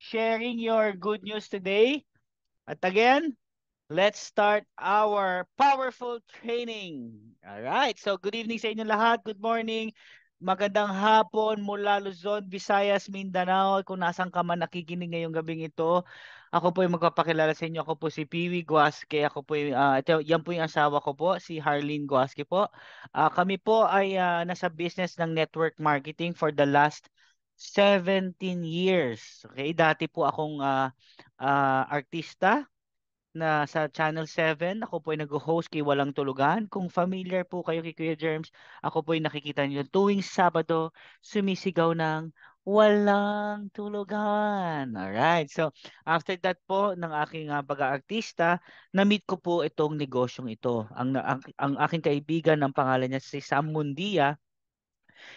sharing your good news today. At again, let's start our powerful training. All right. So good evening sa inyo lahat. Good morning. Magandang hapon mula Luzon, Visayas, Mindanao. Kung nasan ka man nakikinig ngayong gabing ito, ako po yung magpapakilala sa inyo. Ako po si Piwi Guasque. Ako po yung, yan po yung asawa ko po, si Harleen Guasque po. Kami po ay nasa business ng network marketing for the last 17 years. Okay, dati po akong artista na sa Channel 7. Ako po ay nag-host kay Walang Tulugan. Kung familiar po kayo kay Kuya Germs, ako po ay nakikita niyo tuwing Sabado, sumisigaw ng Walang Tulugan. Alright. So, after that po ng aking pag-aartista, na-meet ko po itong negosyong ito. Ang aking kaibigan, ang pangalan niya si Sam Mundia,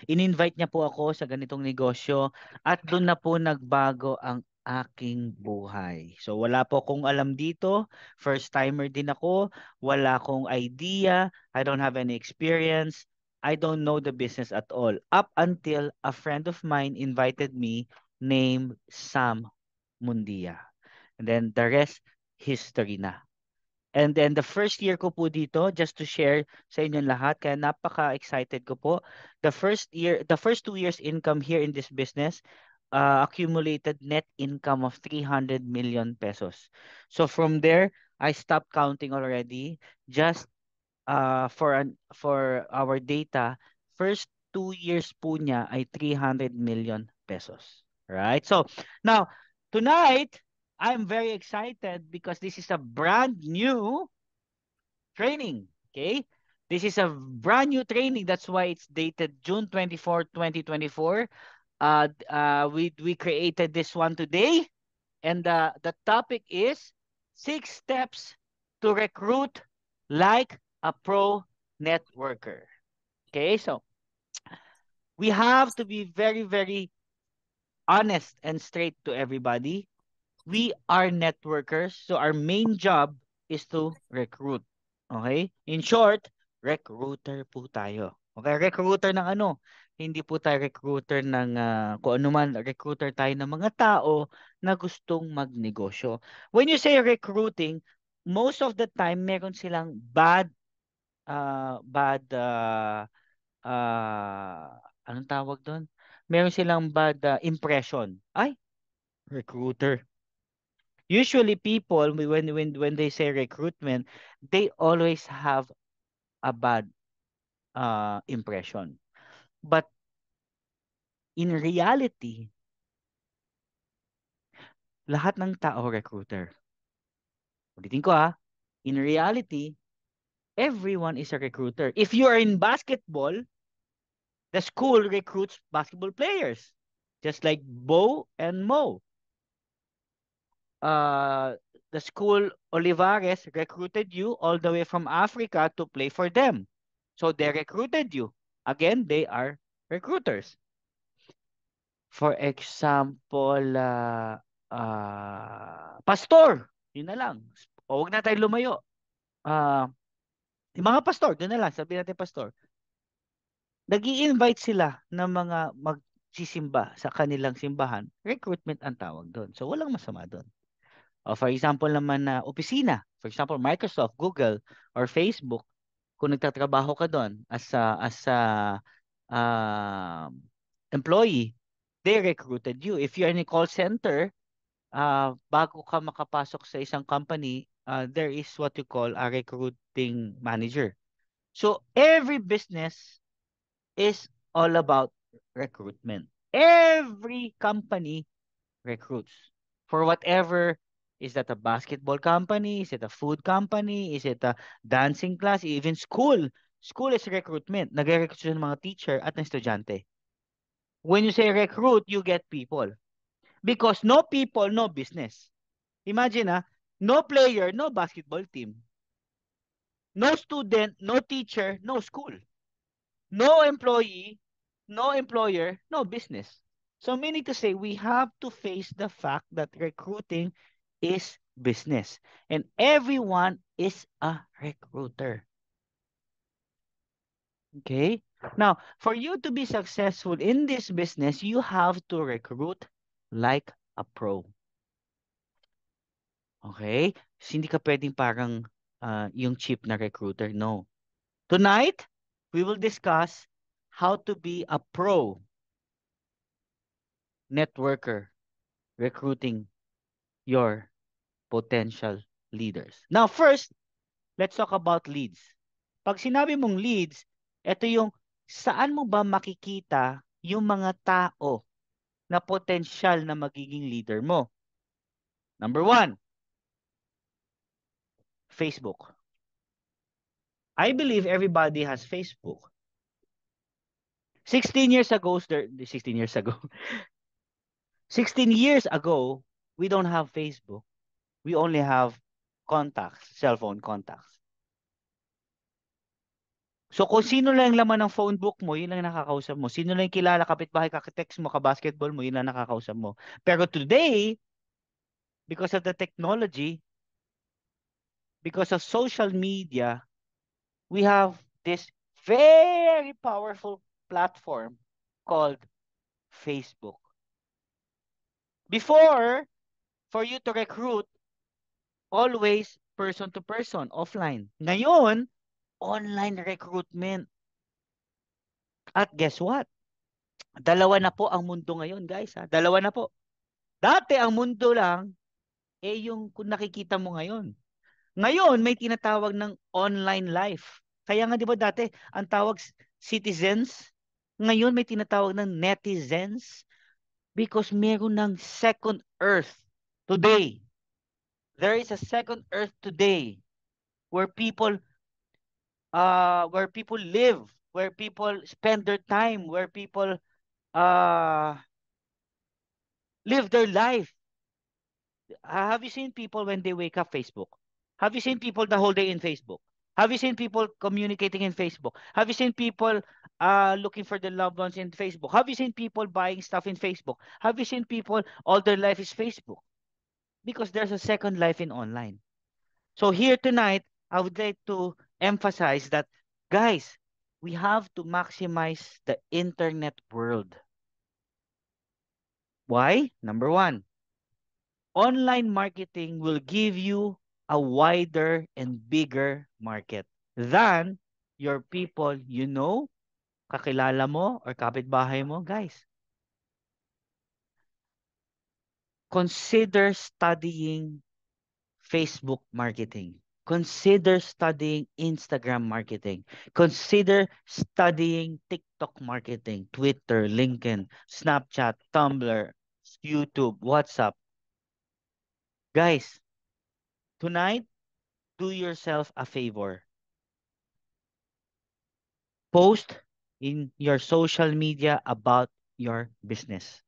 in-invite niya po ako sa ganitong negosyo at doon na po nagbago ang aking buhay. So wala po akong alam dito, first timer din ako, wala akong idea, I don't have any experience, I don't know the business at all. Up until a friend of mine invited me named Sam Mundia. And then the rest, history na. And then the first year ko po dito, just to share sa inyong lahat, kaya napaka-excited ko po. The first 2 years income here in this business, accumulated net income of 300 million pesos. So from there, I stopped counting already. Just for our data, first 2 years po niya ay 300 million pesos. Right? So now, tonight, I'm very excited because this is a brand new training. Okay? This is a brand new training. That's why it's dated June 24, 2024. We created this one today. And the topic is 6 steps to recruit like a pro networker. Okay, so we have to be very, very honest and straight to everybody. We are networkers, so our main job is to recruit. Okay? In short, recruiter po tayo. Okay, recruiter ng ano? Hindi po tayo recruiter ng kung ano man, recruiter tayo ng mga tao na gustong magnegosyo. When you say recruiting, most of the time meron silang anong tawag doon? Meron silang bad impression. Ay, recruiter. Usually people when they say recruitment, they always have a bad impression. But in reality, lahat ng tao recruiter. Ulitin ko in reality, everyone is a recruiter. If you are in basketball, the school recruits basketball players. Just like Bo and Mo. Uh, the school Olivares recruited you all the way from Africa to play for them. So they recruited you. Again, they are recruiters. For example, pastor. Yun na lang. O wag na tayo lumayo. Uh, yung mga pastor, doon na lang. Sabihin natin pastor. Nag-i-invite sila ng mga magsisimba sa kanilang simbahan. Recruitment ang tawag doon. So walang masama doon. O for example naman na opisina. For example, Microsoft, Google, or Facebook. Kung nagtatrabaho ka doon as a employee, they recruited you. If you're in a call center, bago ka makapasok sa isang company, there is what you call a recruiting manager. So every business is all about recruitment. Every company recruits for whatever. Is that a basketball company? Is it a food company? Is it a dancing class? Even school. School is recruitment. Nagre-recruit sila ng mga teacher at ng estudyante. When you say recruit, you get people. Because no people, no business. Imagine no player, no basketball team. No student, no teacher, no school. No employee, no employer, no business. So meaning to say, we have to face the fact that recruiting is business. And everyone is a recruiter. Okay? Now, for you to be successful in this business, you have to recruit like a pro. Okay? So, hindi ka pwedeng parang yung cheap na recruiter. No. Tonight, we will discuss how to be a pro networker recruiting your potential leaders. Now, first, let's talk about leads. Pag sinabi mong leads, ito yung saan mo ba makikita yung mga tao na potensyal na magiging leader mo. Number one, Facebook. I believe everybody has Facebook. 16 years ago, 16 years ago, 16 years ago, we don't have Facebook. We only have contacts, cell phone contacts. So kung sino lang yung laman ng phone book mo, yun lang nakakausap mo. Sino lang yung kilala, kapitbahay, ka-text mo, ka-basketball mo, yun lang nakakausap mo. Pero today, because of the technology, because of social media, we have this very powerful platform called Facebook. Before, for you to recruit, always person to person, offline. Ngayon, online recruitment. At guess what? Dalawa na po ang mundo ngayon, guys. Ha? Dalawa na po. Dati ang mundo lang, yung kung nakikita mo ngayon. Ngayon, may tinatawag ng online life. Kaya nga di ba dati, ang tawag citizens, ngayon may tinatawag ng netizens because meron ng second earth today. There is a second earth today where people live, where people spend their time, where people uh live their life. Have you seen people when they wake up Facebook? Have you seen people the whole day in Facebook? Have you seen people communicating in Facebook? Have you seen people looking for their loved ones in Facebook? Have you seen people buying stuff in Facebook? Have you seen people all their life is Facebook? Because there's a second life in online. So here tonight, I would like to emphasize that, guys, we have to maximize the internet world. Why? Number one, online marketing will give you a wider and bigger market than your people kakilala mo, or kapitbahay mo, guys. Consider studying Facebook marketing. Consider studying Instagram marketing. Consider studying TikTok marketing, Twitter, LinkedIn, Snapchat, Tumblr, YouTube, WhatsApp. Guys, tonight, do yourself a favor. Post in your social media about your business.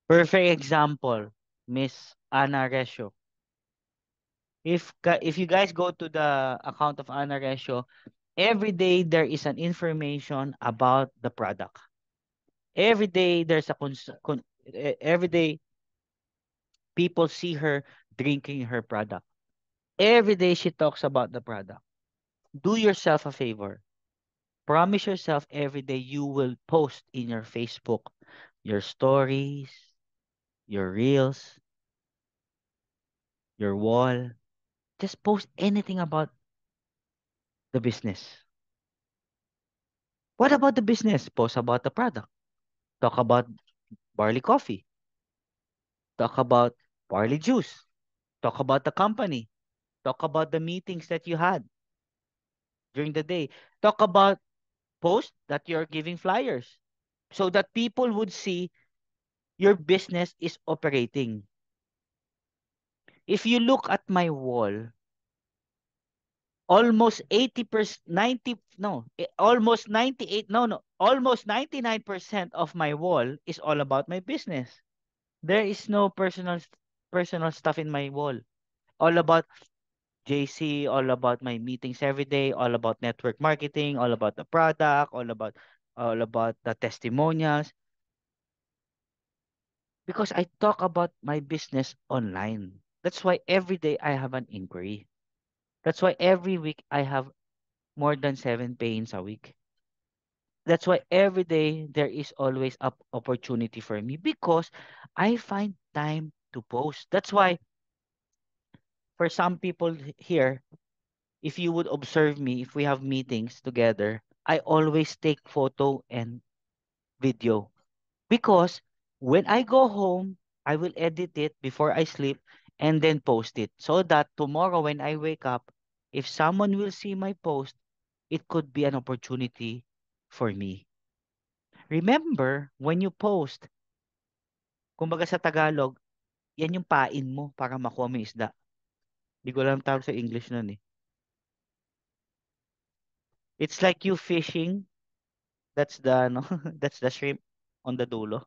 Perfect example, Miss Ana Resio. If you guys go to the account of Ana Resio, every day there is an information about the product. Every day there's every day people see her drinking her product. Every day she talks about the product. Do yourself a favor. Promise yourself every day you will post in your Facebook your stories, your reels, your wall. Just post anything about the business. What about the business? Post about the product. Talk about barley coffee. Talk about barley juice. Talk about the company. Talk about the meetings that you had during the day. Talk about post that you're giving flyers so that people would see your business is operating. If you look at my wall, almost 80%, 90, no, almost 98, no, no, almost 99% of my wall is all about my business. There is no personal stuff in my wall. All about JC, all about my meetings every day, all about network marketing, all about the product, all about the testimonials. Because I talk about my business online. That's why every day I have an inquiry. That's why every week I have more than 7 pains a week. That's why every day there is always opportunity for me because I find time to post. That's why for some people here, if you would observe me, if we have meetings together, I always take photo and video because when I go home, I will edit it before I sleep and then post it so that tomorrow when I wake up, if someone will see my post, it could be an opportunity for me. Remember, when you post, kumbaga sa Tagalog, yan yung pain mo para makuha mo yung isda. Hindi ko alam tawag sa English nun eh. It's like you fishing. That's the no, that's the shrimp on the dulo.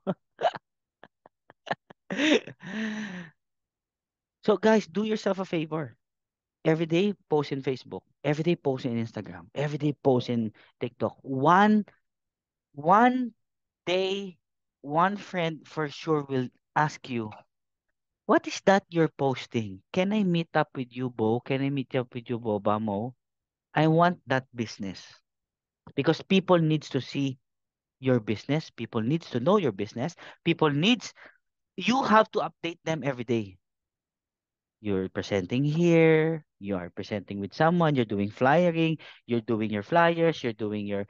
So guys, do yourself a favor. Every day post in Facebook. Every day post in Instagram. Every day post in TikTok. One day, one friend for sure will ask you, what is that you're posting? Can I meet up with you, Bo? Can I meet up with you, Boba Mo? I want that business because people needs to see your business. People needs to know your business. People needs you have to update them every day. You're presenting here, you are presenting with someone, you're doing flyering, you're doing your flyers, you're doing your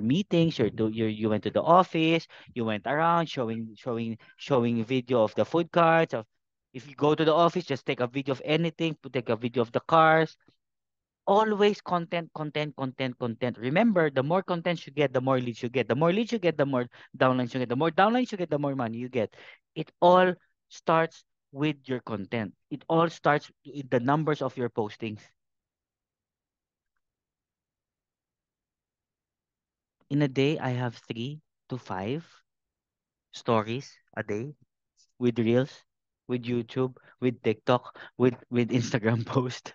meetings, you went to the office, you went around showing video of the food carts of if you go to the office, just take a video of anything, take a video of the cars. Always content, content, content, content. Remember, the more content you get, the more leads you get. The more leads you get, the more downlines you get. The more downlines you get, the more money you get. It all starts with your content. It all starts with the numbers of your postings. In a day, I have 3 to 5 stories a day with Reels, with YouTube, with TikTok, with Instagram post.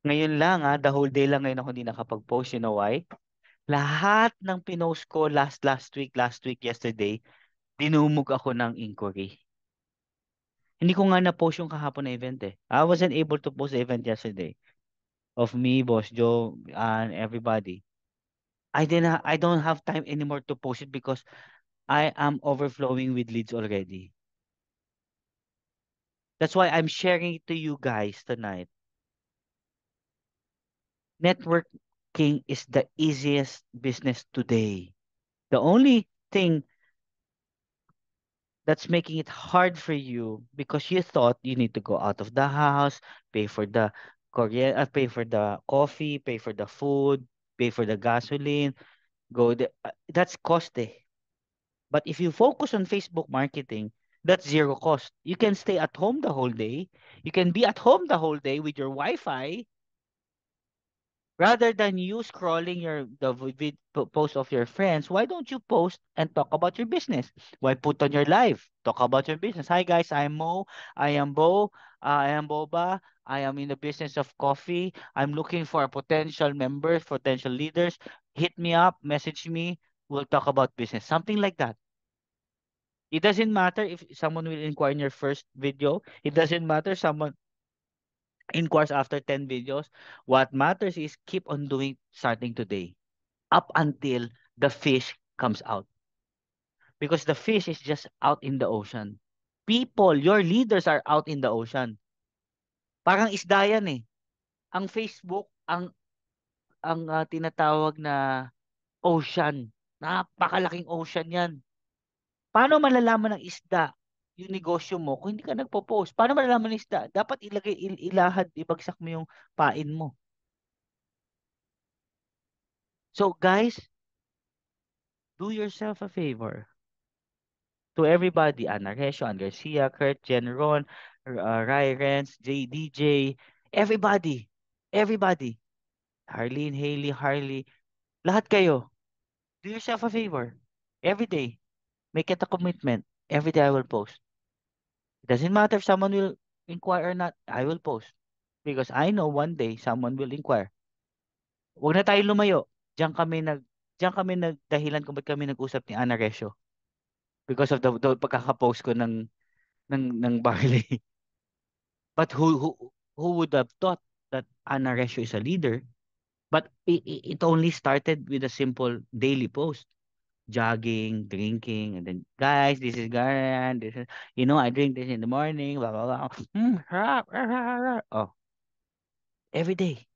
Ngayon lang the whole day lang ngayon ako hindi nakapag-post. You know why? Lahat ng pinost ko last week, yesterday, dinumog ako ng inquiry. Hindi ko nga na-post yung kahapon na event eh. I wasn't able to post the event yesterday of me, Boss Joe, and everybody. I don't have time anymore to post it because I am overflowing with leads already. That's why I'm sharing it to you guys tonight. Networking is the easiest business today. The only thing that's making it hard for you because you thought you need to go out of the house, pay for the pay for the coffee, pay for the food, pay for the gasoline, that's cost eh. But if you focus on Facebook marketing, that's zero cost. You can stay at home the whole day. You can be at home the whole day with your Wi-Fi rather than you scrolling post of your friends. Why don't you post and talk about your business? Why put on your live, talk about your business? Hi guys, I'm Mo. I am Bo. I am Boba. I am in the business of coffee. I'm looking for potential members, potential leaders. Hit me up, message me. We'll talk about business. Something like that. It doesn't matter if someone will inquire in your first video. It doesn't matter someone inquires after 10 videos. What matters is keep on doing starting today up until the fish comes out. Because the fish is just out in the ocean. People, your leaders are out in the ocean. Parang isda yan eh. Ang Facebook, ang tinatawag na ocean. Napakalaking ocean yan. Paano malalaman ng isda yung negosyo mo kung hindi ka nagpo-post? Paano malalaman ng isda? Dapat ilahad, ibagsak mo yung pain mo. So guys, do yourself a favor. To everybody, Ana Resio, Ann Garcia, Kurt, Jen Ron, Rai Renz, DJ, everybody, Harleen, Haley, Harley, lahat kayo, do yourself a favor. Every day, make it a commitment. Every day I will post. It doesn't matter if someone will inquire or not, I will post. Because I know one day someone will inquire. Huwag na tayo lumayo. Diyan kami nagdahilan kung ba't kami nag-usap ni Ana Resio. Because of the pagkakapost ko ng barley. But who would have thought that Ana Resio is a leader? But it only started with a simple daily post. jogging, drinking, and then guys, this is Garan. This is I drink this in the morning. Blah blah blah. Oh, every day.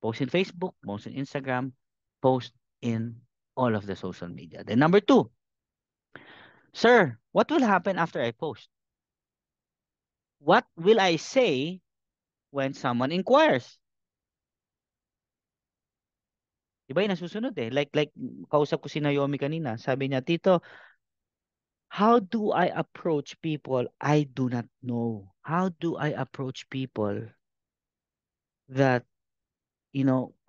Post in Facebook, post in Instagram, post in all of the social media. Then number two, sir, what will happen after I post? What will I say when someone inquires? Diba yung nasusunod eh. Like, kausap ko si Naomi kanina. Sabi niya, Tito, how do I approach people I do not know? How do I approach people that,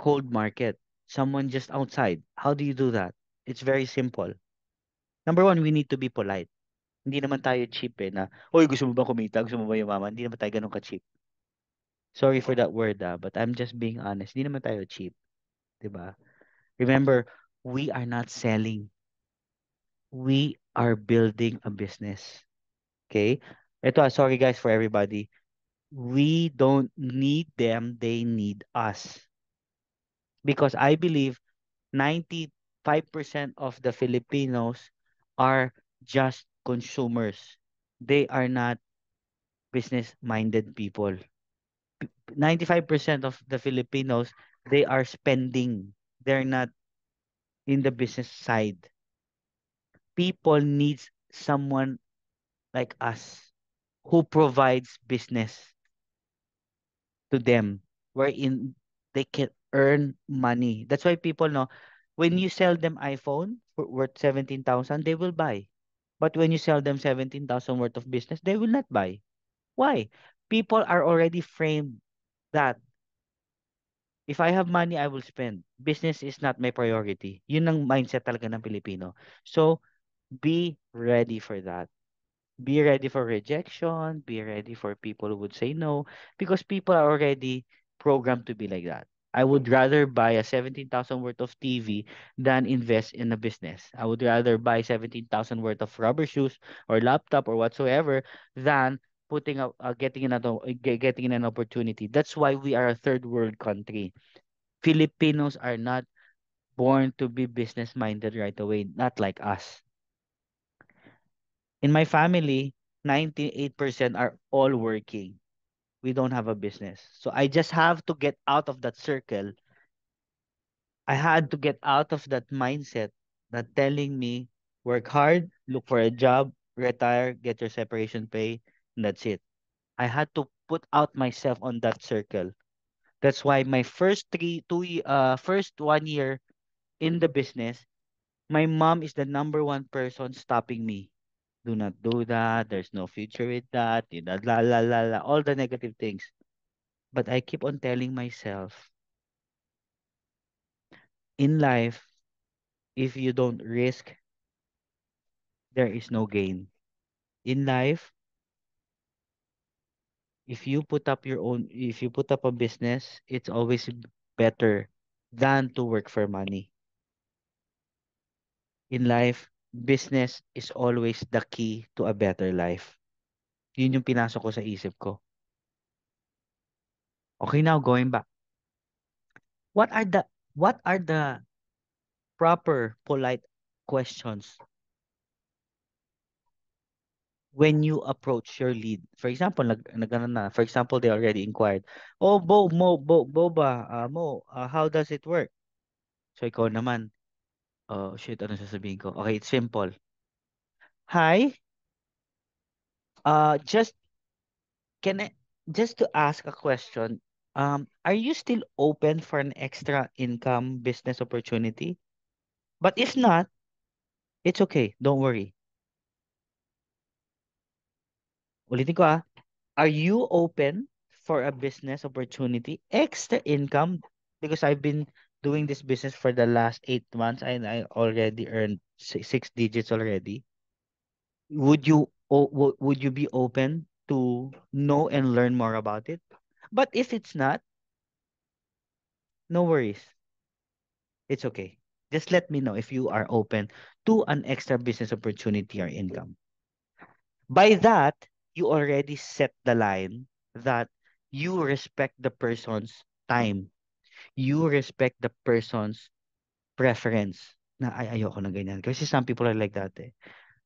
cold market? Someone just outside. How do you do that? It's very simple. Number one, we need to be polite. Hindi naman tayo cheap eh na, "Uy, gusto mo ba kumita? Gusto mo ba yumaman?" Hindi naman tayo gano'n ka-cheap. Sorry for that word but I'm just being honest. Hindi naman tayo cheap, 'di ba? Remember, we are not selling. We are building a business. Okay? Ito, sorry guys for everybody. We don't need them, they need us. Because I believe 95% of the Filipinos are just consumers. They are not business-minded people. 95% of the Filipinos, they are spending. They're not in the business side. People needs someone like us who provides business to them wherein they can earn money. That's why people know when you sell them iPhone worth 17,000, they will buy. But when you sell them 17,000 worth of business, they will not buy. Why? People are already framed that if I have money, I will spend. Business is not my priority. Yun ang mindset talaga ng Pilipino. So, be ready for that. Be ready for rejection. Be ready for people who would say no because people are already programmed to be like that. I would rather buy a 17,000 worth of TV than invest in a business. I would rather buy 17,000 worth of rubber shoes or laptop or whatsoever than getting in an opportunity. That's why we are a third world country. Filipinos are not born to be business minded right away, not like us. In my family, 98% are all working. We don't have a business. So I just have to get out of that circle. I had to get out of that mindset that telling me work hard, look for a job, retire, get your separation pay, and that's it. I had to put out myself on that circle. That's why my first 1 year in the business, my mom is the number one person stopping me. Do not do that. There's no future with that. La la la la. All the negative things. But I keep on telling myself, in life, if you don't risk, there is no gain. In life, if you put up a business, it's always better than to work for money. In life, business is always the key to a better life. Yun yung pinasok ko sa isip ko. Okay, now going back. What are the proper polite questions when you approach your lead? For example, for example, they already inquired, "Oh, Boba, Mo, how does it work?" So ikaw naman, oh shit, ano sasabihin ko? Okay, it's simple. Hi, just can I just to ask a question. Are you still open for an extra income business opportunity? But if not, it's okay. Don't worry. Ulitin ko ah. Are you open for a business opportunity, extra income? Because I've been doing this business for the last 8 months and I already earned six digits already. Would you be open to know and learn more about it? But if it's not, no worries. It's okay. Just let me know if you are open to an extra business opportunity or income. By that, you already set the line that you respect the person's time. You respect the person's preference. na ay ayoko na ganyan. Kasi some people are like that eh.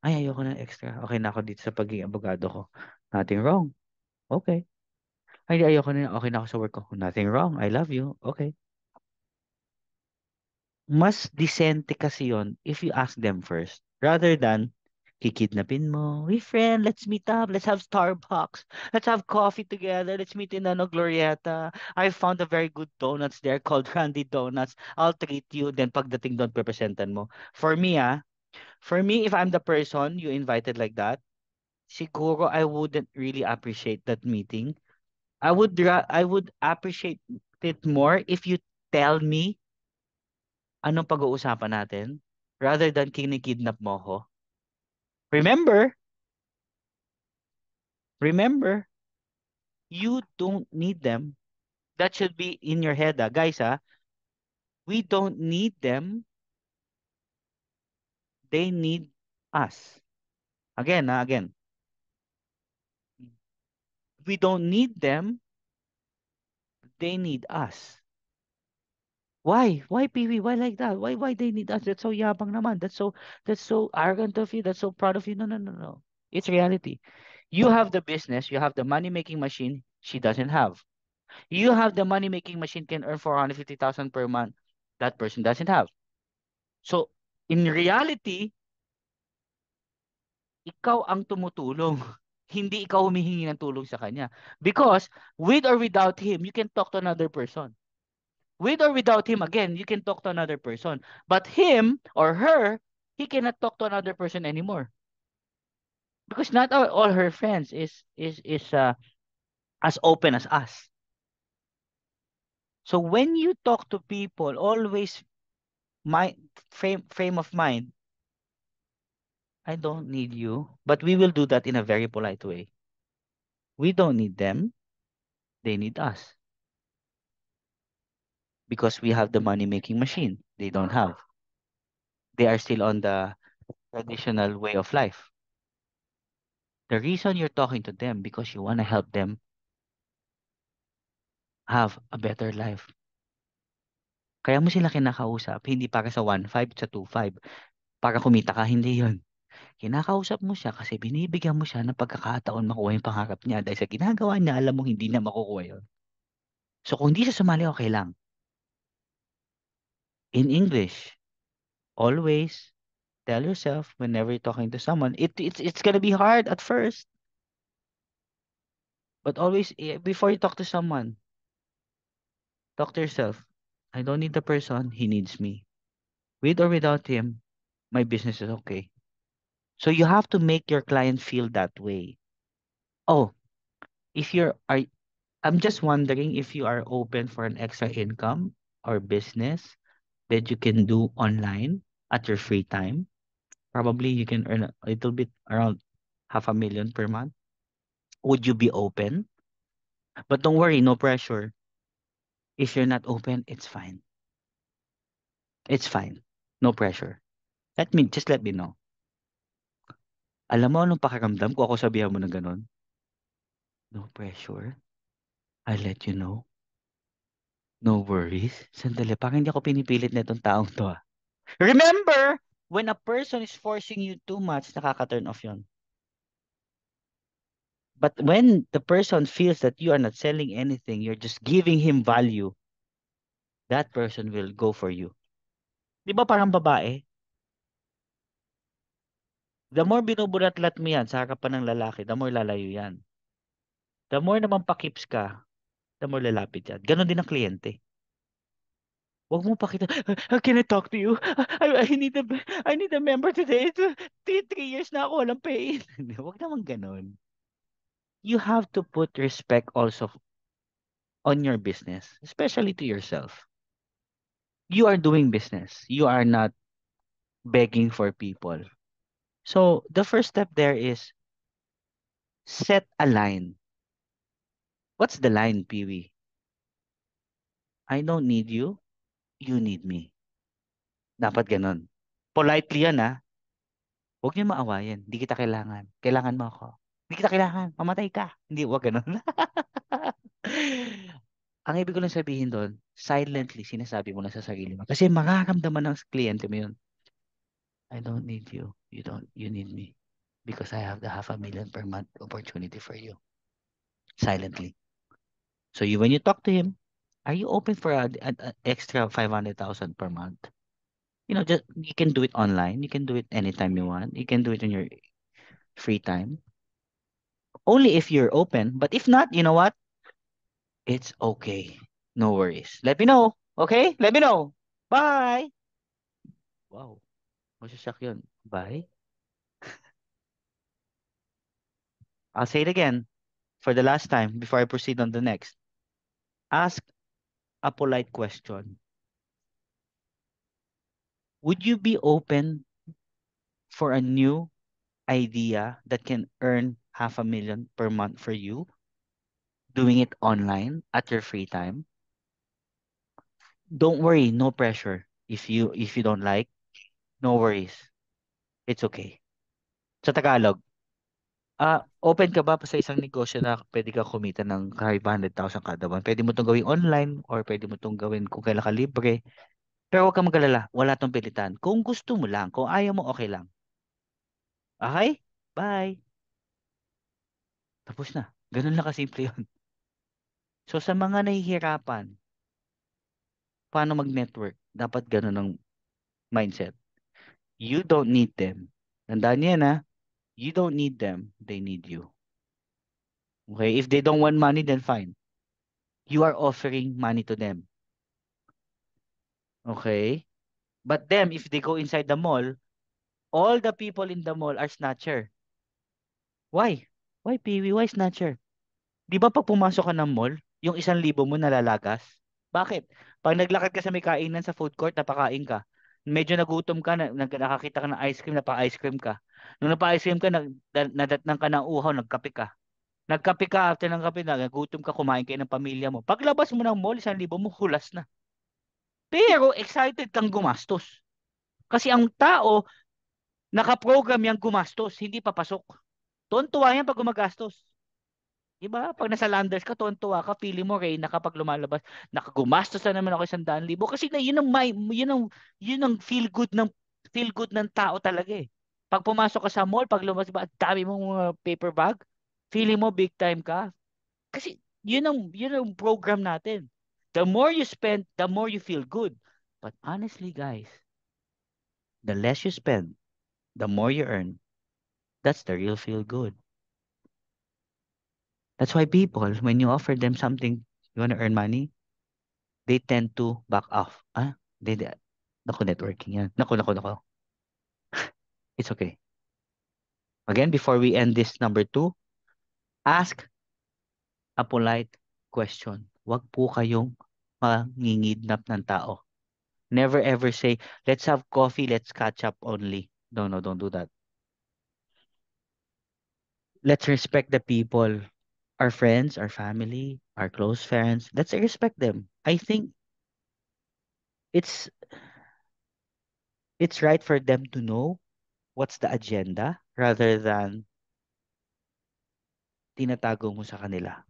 Ay ayoko na extra. Okay na ako dito sa pagiging abogado ko. Nothing wrong. Okay. Ay ayoko na. Okay na ako sa work ko. Nothing wrong. I love you. Okay. Mas decente kasi yon if you ask them first. Rather than kikidnapin mo, hey friend, let's meet up, let's have Starbucks, let's have coffee together, let's meet in Glorieta. I found a very good donuts there called Randy Donuts. I'll treat you. Then pagdating doon, presentan mo. For me, if I'm the person you invited like that, siguro I wouldn't really appreciate that meeting. I would appreciate it more if you tell me anong pag-uusapan natin rather than kinikidnap mo ko. Remember, remember, you don't need them. That should be in your head, guys. We don't need them. They need us. Again. We don't need them. They need us. Why? Why, Pee Why like that? Why they need us? That's so yabang naman. That's so arrogant of you. That's so proud of you. No, no, no, no. It's reality. You have the business. You have the money making machine. She doesn't have. You have the money making machine can earn 450,000 per month. That person doesn't have. So in reality, ikaw ang tumutulong. Hindi ikaw humihingi ng tulong sa kanya. Because with or without him, you can talk to another person. With or without him, again, you can talk to another person. But him or her, he cannot talk to another person anymore. Because not all her friends is as open as us. So when you talk to people, always my frame of mind, I don't need you, but we will do that in a very polite way. We don't need them, they need us because we have the money making machine. They don't have. They are still on the traditional way of life. The reason you're talking to them because you want to help them have a better life. Kaya mo sila kinakausap, hindi para sa 1.5 sa 2.5. Para kumita ka, hindi yon. Kinakausap mo siya kasi binibigyan mo siya ng pagkakataon makuha yung pangarap niya dahil sa ginagawa niya, alam mo hindi na makukuha yun. So kung hindi siya sumali, okay lang. In English, always tell yourself whenever you're talking to someone, it's gonna be hard at first, but always before you talk to someone, talk to yourself. I don't need the person, he needs me. With or without him, my business is okay. So you have to make your client feel that way. Oh, if you're are I'm just wondering if you are open for an extra income or business that you can do online at your free time. Probably you can earn a little bit around 500,000 per month. Would you be open? But don't worry, no pressure. If you're not open, it's fine. It's fine. No pressure. Let me know. Alam mo anong pakiramdam ko ako sabihan mo ng ganun? No pressure. I'll let you know. No worries. Sandali, parang hindi ako pinipilit na itong taong to. Remember, when a person is forcing you too much, nakaka-turn off yun. But when the person feels that you are not selling anything, you're just giving him value, that person will go for you. Di ba parang babae? The more binubulat-lat mo yan sa harapan ng lalaki, the more lalayo yan. The more naman pakips ka, the more lalapit yan. Ganon din ang kliyente. Huwag mo pakita, can I talk to you? I need a member today. 3 years na ako, walang pay. Huwag naman ganon. You have to put respect also on your business, especially to yourself. You are doing business. You are not begging for people. So the first step there is set a line. What's the line, Peewee? I don't need you. You need me. Dapat ganun. Politely yan, ha? Huwag niyo maawayan. Hindi kita kailangan. Kailangan mo ako. Hindi kita kailangan. Mamatay ka. Hindi, huwag ganun. Ang ibig ko lang sabihin doon, silently sinasabi mo na sa sarili mo. Kasi makakamdaman ng kliyente mo yun. I don't need you. You need me. Because I have the 500,000 per month opportunity for you. Silently. So when you talk to him, are you open for an extra 500,000 per month? Just you can do it online. You can do it anytime you want. You can do it in your free time. Only if you're open. But if not, you know what? It's okay. No worries. Let me know. Okay? Let me know. Bye. Wow. Masasyak yun. Bye. I'll say it again for the last time before I proceed on the next. Ask a polite question. Would you be open for a new idea that can earn 500,000 per month for you, doing it online at your free time? Don't worry, no pressure. If you don't like, no worries. It's okay. Sa Tagalog, open ka ba sa isang negosyo na pwede ka kumita ng 500,000 kada buwan? Pwede mo itong gawin online or pwede mo itong gawin kung kailan ka libre. Pero huwag kang mag-alala, wala tong pilitan. Kung gusto mo lang, kung ayaw mo, okay lang. Okay? Bye. Tapos na. Ganun lang kasimple yun. So sa mga nahihirapan, paano mag-network? Dapat ganun ang mindset. You don't need them. Tandaan niyo yan ha. You don't need them. They need you. Okay? If they don't want money, then fine. You are offering money to them. Okay? But them, if they go inside the mall, all the people in the mall are snatcher. Why? Why, Peewee? Why snatcher? Di ba pag pumasok ka ng mall, yung 1,000 mo nalalagas? Bakit? Pag naglakad ka sa may kainan sa food court, napakain ka. Medyo nagutom ka, nakakita ka ng ice cream, napa-ice cream ka. Nung napa-ice cream ka, nadatnang ka ng uhaw, nagkape ka. Nagkape ka, after ng kape, nagutom ka, kumain kayo ng pamilya mo. Paglabas mo ng mall, 1,000 mo, hulas na. Pero excited kang gumastos. Kasi ang tao, nakaprogram yung gumastos, hindi papasok. Tuwan-tuwa yan pag gumagastos. Diba? Pag nasa Landers ka, tuwan-tuwa ka, feeling mo, Reyna, kapag lumalabas, nakagumastos na naman ako 100,000. Kasi na, yun ang feel good ng tao talaga eh. Pag pumasok ka sa mall, pag lumabas ba, ang dami mong paper bag, feeling mo big time ka. Kasi yun ang program natin. The more you spend, the more you feel good. But honestly, guys, the less you spend, the more you earn. That's the real feel good. That's why people, when you offer them something, you want to earn money, they tend to back off. Ah, they naku, networking yan. Naku. It's okay. Again, before we end this number 2, ask a polite question. Wag po kayong mangingidnap ng tao. Never ever say, let's have coffee, let's catch up only. No, no, don't do that. Let's respect the people, our friends, our family, our close friends. Let's respect them. I think it's it's right for them to know what's the agenda rather than tinatago mo sa kanila.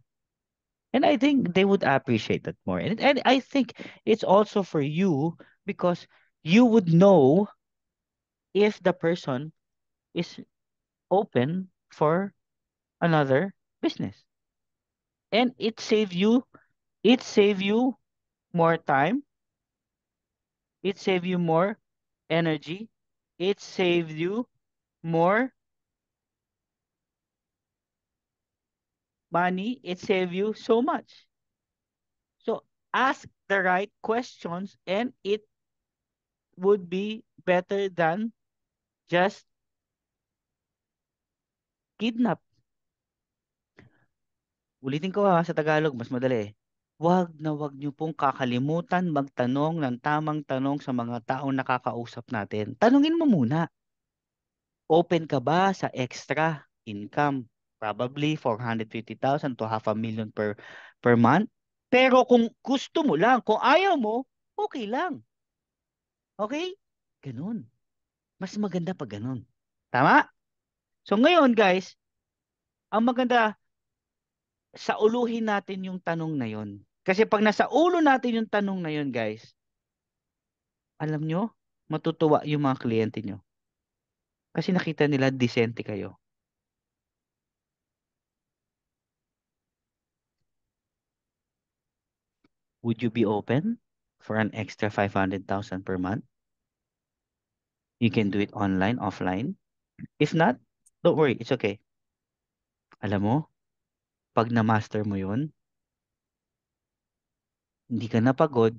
And I think they would appreciate that more. And I think it's also for you because you would know if the person is open for another business. And it save you more time, it save you more energy, it save you more money, it save you so much. So ask the right questions and it would be better than just kidnap. Ulitin ko sa Tagalog, mas madali eh. Wag niyo pong kakalimutan magtanong ng tamang tanong sa mga taong nakakausap natin. Tanungin mo muna, open ka ba sa extra income? Probably 450,000 to 500,000 per month. Pero kung gusto mo lang, kung ayaw mo, okay lang. Okay? Ganun. Mas maganda pag ganun. Tama? So ngayon guys, ang maganda, sauluhin natin yung tanong na yun. Kasi pag nasa ulo natin yung tanong na yun, guys, alam nyo, matutuwa yung mga kliyente nyo. Kasi nakita nila disente kayo. Would you be open for an extra 500,000 per month? You can do it online, offline. If not, don't worry, it's okay. Alam mo, pag na-master mo yun, hindi ka napagod,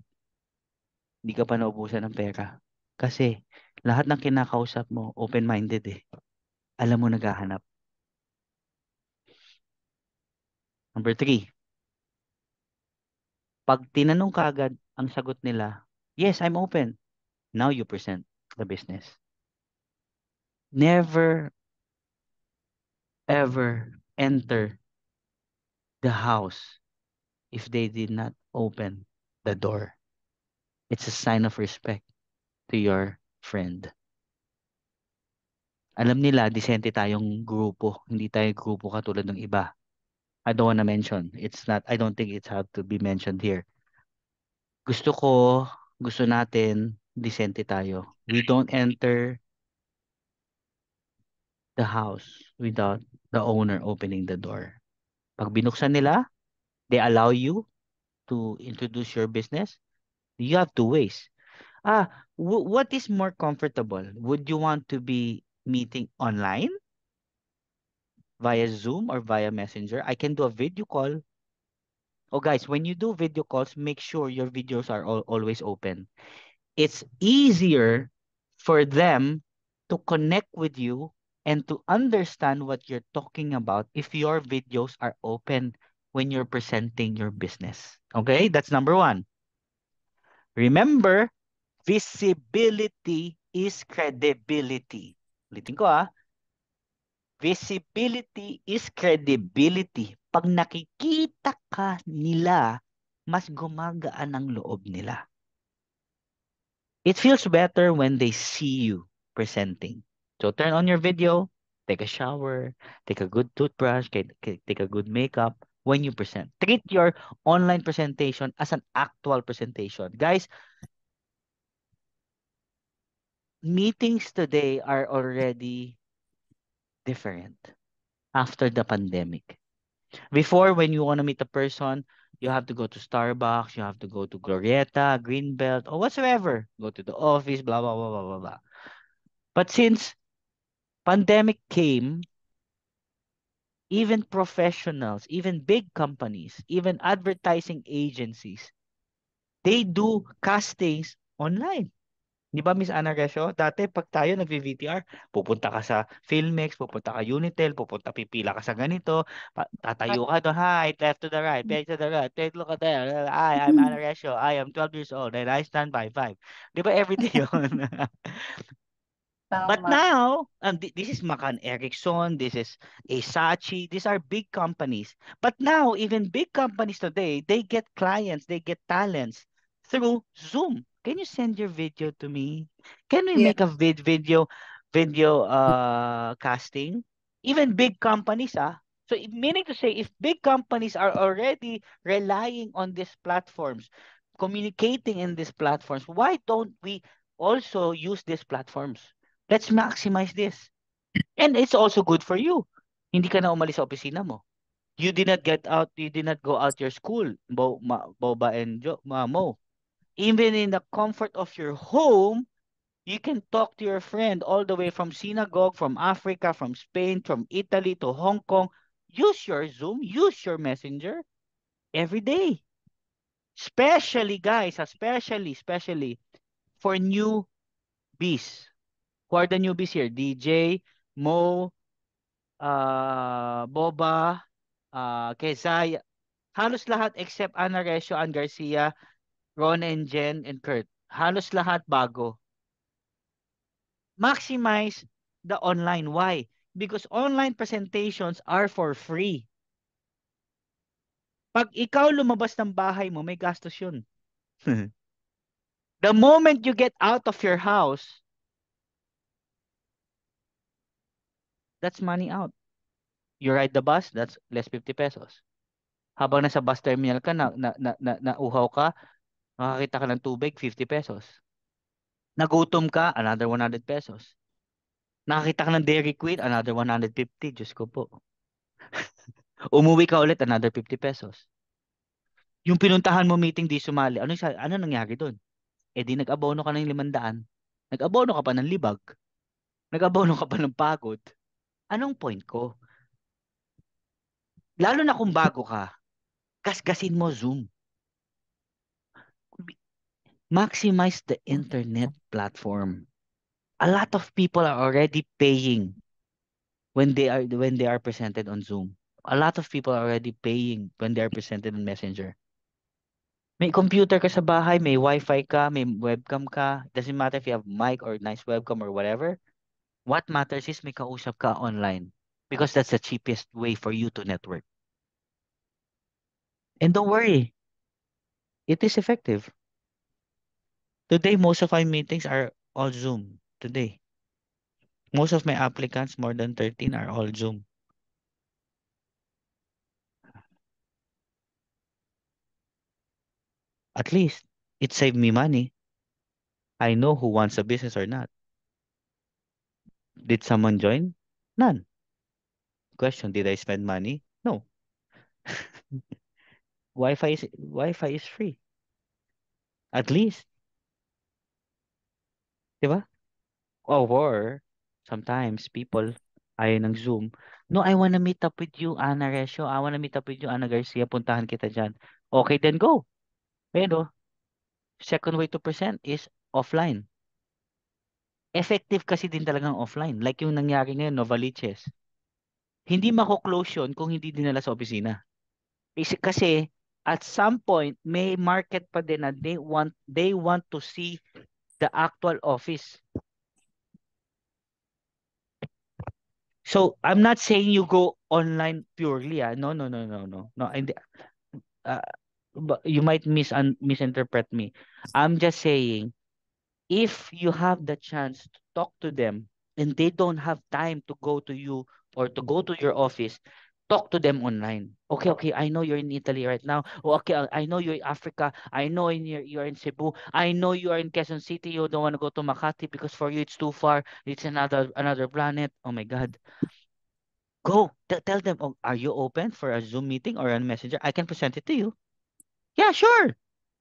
hindi ka pa naubusan ng pera. Kasi lahat ng kinakausap mo, open-minded eh. Alam mo naghahanap. Number three, pag tinanong ka agad, ang sagot nila, yes, I'm open. Now you present the business. Never, ever enter the house if they did not open the door. It's a sign of respect to your friend. Alam nila, disente tayong grupo. Hindi tayo grupo katulad ng iba. I don't wanna mention. I don't think it's have to be mentioned here. Gusto ko, gusto natin, disente tayo. We don't enter the house without the owner opening the door. Pag binuksan nila, they allow you to introduce your business, you have two ways. Ah, what is more comfortable? Would you want to be meeting online via Zoom or via Messenger? I can do a video call. Oh, guys, when you do video calls, make sure your videos are always open. It's easier for them to connect with you and to understand what you're talking about if your videos are open when you're presenting your business. Okay, that's number one. Remember, visibility is credibility. Ulitin ko visibility is credibility. Pag nakikita ka nila, mas gumagaan ang loob nila. It feels better when they see you presenting. So turn on your video, take a shower, take a good toothbrush, take a good makeup when you present. Treat your online presentation as an actual presentation. Guys, meetings today are already different after the pandemic. Before, when you want to meet a person, you have to go to Starbucks, you have to go to Glorieta, Greenbelt, or whatsoever. Go to the office, blah, blah, blah, blah, blah, blah. But since pandemic came, even professionals, even big companies, even advertising agencies, they do castings online. Di ba, Miss Ana Resyo? Dati, pag tayo nag-VTR, pupunta ka sa Filmex, pupunta ka Unitel, pipila ka sa ganito, tatayo ka doon, hi, left to the right, left to the right, take a look at there, I'm Ana Resyo, I am 12 years old, and I stand by 5. Di ba, everyday yun? But Tama. now, this is Macan Erickson, this is Asachi, these are big companies. But now, even big companies today, they get clients, they get talents through Zoom. Can you send your video to me? Can we Yeah. make a video casting? Even big companies, So meaning to say, if big companies are already relying on these platforms, communicating in these platforms, why don't we also use these platforms? Let's maximize this. And it's also good for you. Hindi ka na umalis sa opisina mo. You did not get out, you did not go out your school, Boba and Mo. Even in the comfort of your home, you can talk to your friend all the way from synagogue, from Africa, from Spain, from Italy to Hong Kong. Use your Zoom, use your Messenger every day. Especially, guys, especially for newbies. Who are the newbies here? DJ, Mo, Boba, Kezay, halos lahat except Ana Recio, Ann Garcia, Ron and Jen and Kurt. Halos lahat bago. Maximize the online. Why? Because online presentations are for free. Pag ikaw lumabas ng bahay mo, may gastos yun. The moment you get out of your house, that's money out. You ride the bus, that's less 50 pesos. Habang nasa bus terminal ka, na uhaw ka, makakita ka ng tubig, 50 pesos. Nagutom ka, another 100 pesos. Nakakita ka ng Dairy Queen, another 150. Diyos ko po. Umuwi ka ulit, another 50 pesos. Yung pinuntahan mo meeting, di sumali. Ano nangyari doon? Eh di nag-abono ka ng 500. Nag-abono ka pa ng libag. Nag-abono ka pa ng pagod. Anong point ko? Lalo na kung bago ka, gasgasin mo Zoom. Maximize the internet platform. A lot of people are already paying when they are presented on Zoom. A lot of people are already paying when they are presented on Messenger. May computer ka sa bahay, may wifi ka, may webcam ka. Doesn't matter if you have mic or nice webcam or whatever. What matters is may kausap ka online because that's the cheapest way for you to network. And don't worry, it is effective. Today, most of my meetings are all Zoom. Today, most of my applicants, more than 13, are all Zoom. At least, it saved me money. I know who wants a business or not. Did someone join? None. Question, did I spend money? No. Wi-Fi is free. At least, di ba? Or sometimes people ayaw ng Zoom. No, I wanna meet up with you, Ana Resio. I wanna meet up with you, Ana Garcia. Puntahan kita dyan. Okay, then go. Pero, second way to present is offline. Effective kasi din talagang offline. Like yung nangyari ngayon, Novaliches. Hindi mako-close yun kung hindi dinala sa opisina. Kasi at some point, may market pa din na they want to see the actual office. So, I'm not saying you go online purely. No, no, no, no, no. No, hindi. Uh, you might misinterpret me. I'm just saying, if you have the chance to talk to them and they don't have time to go to you or to go to your office, talk to them online. Okay, okay, I know you're in Italy right now. Oh, okay, I know you're in Africa. I know you're in Cebu. I know you are in Quezon City. You don't want to go to Makati because for you it's too far. It's another planet. Oh my God. Go. Tell them, oh, are you open for a Zoom meeting or a messenger? I can present it to you. Yeah, sure.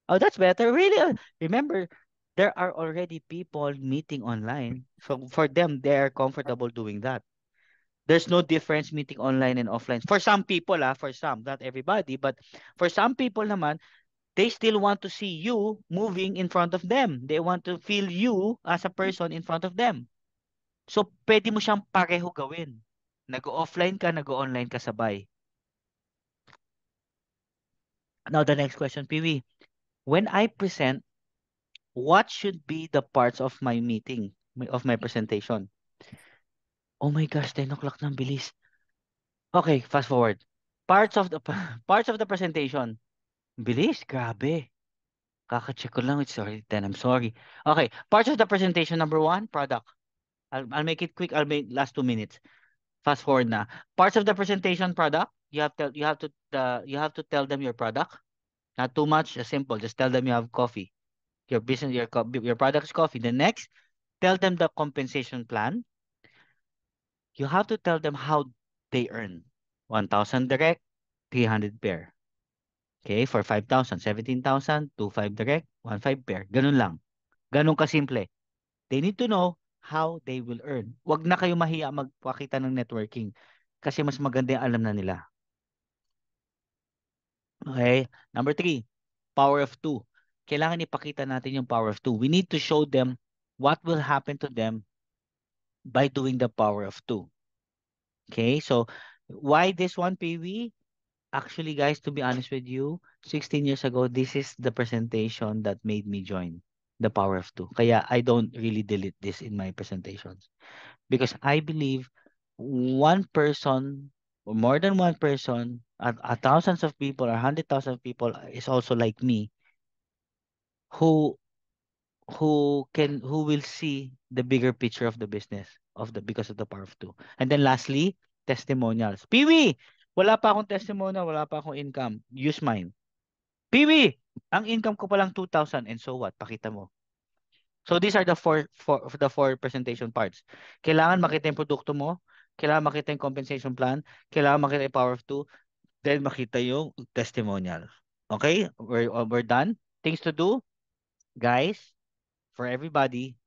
Oh, that's better. Really? Remember, there are already people meeting online. So for them, they're comfortable doing that. There's no difference meeting online and offline. For some people, for some, not everybody, but for some people naman, they still want to see you moving in front of them. They want to feel you as a person in front of them. So pwede mo siyang pareho gawin. Nag-offline ka, nag-online ka sabay. Now the next question, PV. When I present, what should be the parts of my meeting, of my presentation? Oh my gosh, 10 o'clock na, ang bilis. Okay, fast forward. Parts of the parts of the presentation. Bilis, grabe. Kaka-check ko lang, it's already 10. I'm sorry. Okay, parts of the presentation. Number one, product. I'll make it quick. I'll make last 2 minutes. Fast forward na. Parts of the presentation, product. You have to tell them your product. Not too much, just simple. Just tell them you have coffee. Your business, your product is coffee. The next, tell them the compensation plan. You have to tell them how they earn. 1,000 direct, 300 pair. Okay, for 5,000, 17,000, 2,500 direct, 1,500 pair. Ganun lang. Ganun kasimple. They need to know how they will earn. Huwag na kayo mahiya magpakita ng networking kasi mas maganda yung alam na nila. Okay? Number three, power of two. Kailangan ipakita natin yung power of two. We need to show them what will happen to them by doing the power of two. Okay? So, why this one, PV? Actually, guys, to be honest with you, 16 years ago, this is the presentation that made me join the power of two. Kaya I don't really delete this in my presentations because I believe one person or more than one person, thousands of people or 100,000 people is also like me who who will see the bigger picture of the business because of the power of two. And then lastly, testimonials. Piwi, wala pa akong testimonial, wala pa akong income. Use mine. Piwi, ang income ko pa lang 2,000 and so what? Pakita mo. So these are the four presentation parts. Kailangan makita yung produkto mo, kailangan makita yung compensation plan, kailangan makita yung power of two, then makita yung testimonial. Okay? We're done. Things to do, guys, for everybody,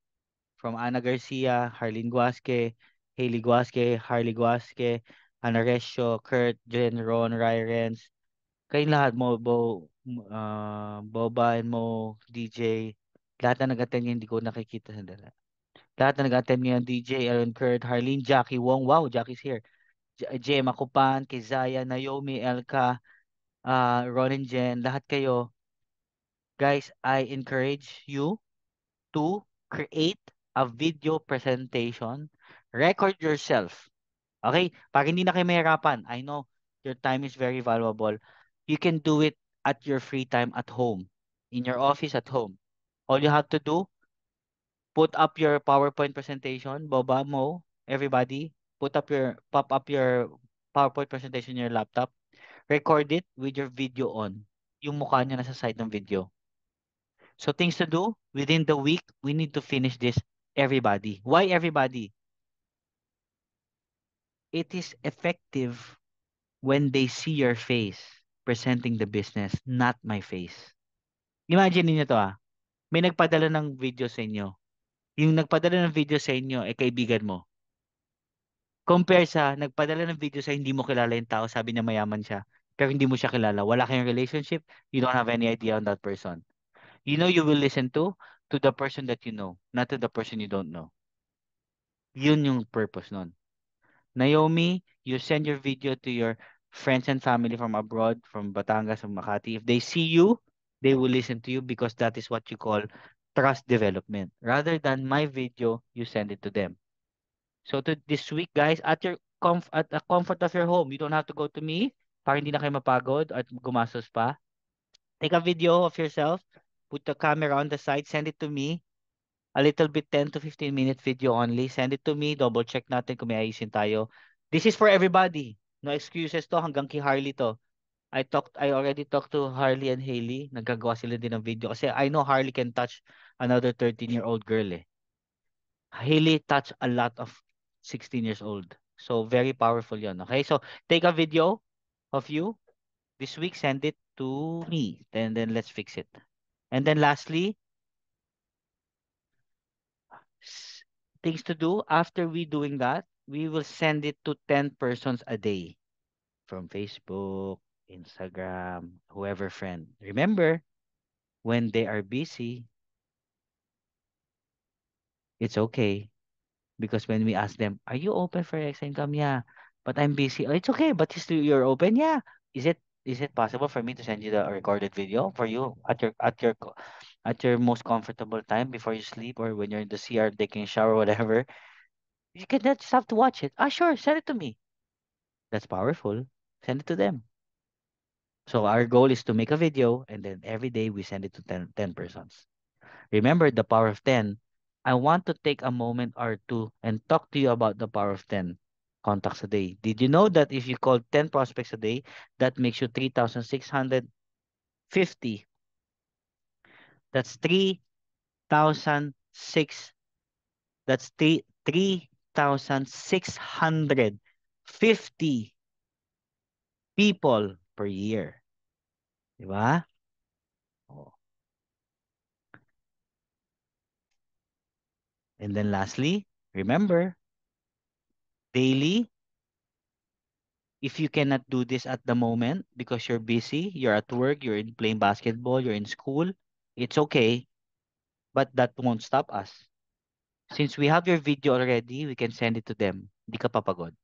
from Ana Garcia, Harlene Guasque, Hailey Guasque, Harley Guasque, Ana Resio, Kurt, Jen, Ron, Ryrens, kayong lahat mo, Boba and Mo, DJ, lahat na nag-attend ngayon, hindi ko nakikita sa dala. Lahat na nag-attend ngayon, DJ, Aaron, Kurt, Harlene, Jackie, Wong, wow, Jackie's here. Jem Akupan, Kizaya, Naomi, Elka, Ron and Jen, lahat kayo, guys, I encourage you to create a video presentation, record yourself. Okay? Para hindi na kayo mahirapan. I know your time is very valuable. You can do it at your free time at home, in your office at home. All you have to do, put up your PowerPoint presentation, Boba, Mo, everybody, pop up your PowerPoint presentation in your laptop, record it with your video on. Yung mukha niya nasa side ng video. So things to do within the week, we need to finish this, everybody. Why everybody? It is effective when they see your face presenting the business, not my face. Imagine niyo to may nagpadala ng video sa inyo. Yung nagpadala ng video sa inyo, kaibigan mo. Compare sa nagpadala ng video sa hindi mo kilala yung tao, sabi niya mayaman siya, pero hindi mo siya kilala. Wala kayong relationship, you don't have any idea on that person. You will listen to the person that you know, not to the person you don't know. Yun yung purpose nun. Naomi, you send your video to your friends and family from abroad, from Batangas, from Makati. If they see you, they will listen to you because that is what you call trust development. Rather than my video, you send it to them. So to this week, guys, at the comfort of your home, you don't have to go to me para hindi na kayo mapagod at gumastos pa. Take a video of yourself, put the camera on the side, send it to me. A little bit 10 to 15-minute video only. Send it to me. Double check natin kung may ayusin tayo. This is for everybody. No excuses to. Hanggang kay Harley to. I already talked to Harley and Hailey. Nagagawa sila din ng video. Kasi I know Harley can touch another 13-year-old girl eh. Hailey touched a lot of 16 years old. So very powerful yon. Okay? So take a video of you this week. Send it to me. Then let's fix it. And then lastly, s- things to do after we doing that, we will send it to 10 persons a day from Facebook, Instagram, whoever friend. Remember, when they are busy, it's okay because when we ask them, "Are you open for extra income?" Yeah, but I'm busy. Oh, it's okay, but you're open. Yeah. Is it possible for me to send you the recorded video for you at your most comfortable time before you sleep or when you're in the CR taking a shower, whatever? You can just have to watch it. Sure, send it to me. That's powerful. Send it to them. So our goal is to make a video and then every day we send it to 10 persons. Remember the power of 10. I want to take a moment or two and talk to you about the power of 10 contacts a day. Did you know that if you call 10 prospects a day, that makes you 3,650? That's 3,006. That's 3,650 people per year. Di ba? Oh. And then lastly, remember, daily, if you cannot do this at the moment because you're busy, you're at work, you're in playing basketball, you're in school, it's okay, but that won't stop us. Since we have your video already, we can send it to them. Hindi ka papagod.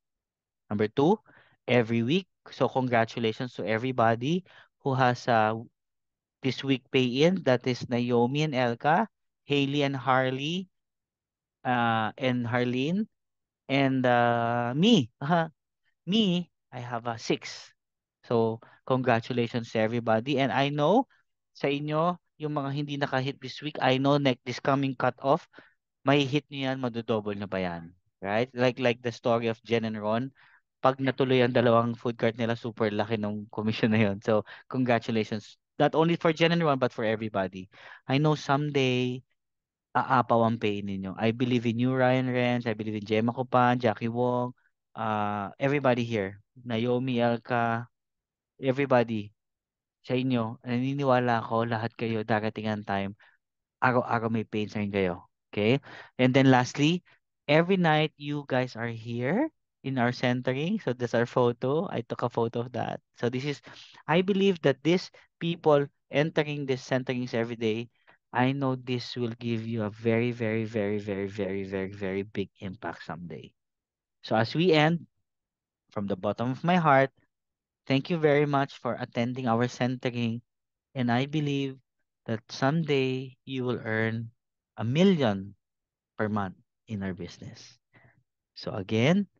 Number two, every week. So congratulations to everybody who has this week pay-in. That is Naomi and Elka, Hailey and Harley, and Harleen, and me. Me, I have a 6. So, congratulations to everybody. And I know sa inyo, yung mga hindi nakahit this week, I know this coming cut-off, may hit nyo yan, madodouble na ba yan? Right? Like the story of Jen and Ron. Pag natuloy ang dalawang food cart nila, super laki ng commission na yun. So, congratulations. Not only for Jen and Ron, but for everybody. I know someday, aapaw ang pain ninyo. I believe in you, Ryan Renz. I believe in Gemma Copan, Jackie Wong, everybody here. Naomi Elka, everybody sa inyo. Naniniwala ako lahat kayo darating ang time. Araw-araw may pains rin kayo. Okay? And then lastly, every night you guys are here in our centering. So that's our photo. I took a photo of that. So this is, I believe that these people entering this centerings every day, I know this will give you a very, very, very, very, very, very, very big impact someday. So as we end, from the bottom of my heart, thank you very much for attending our centering. And I believe that someday you will earn 1 million per month in our business. So again,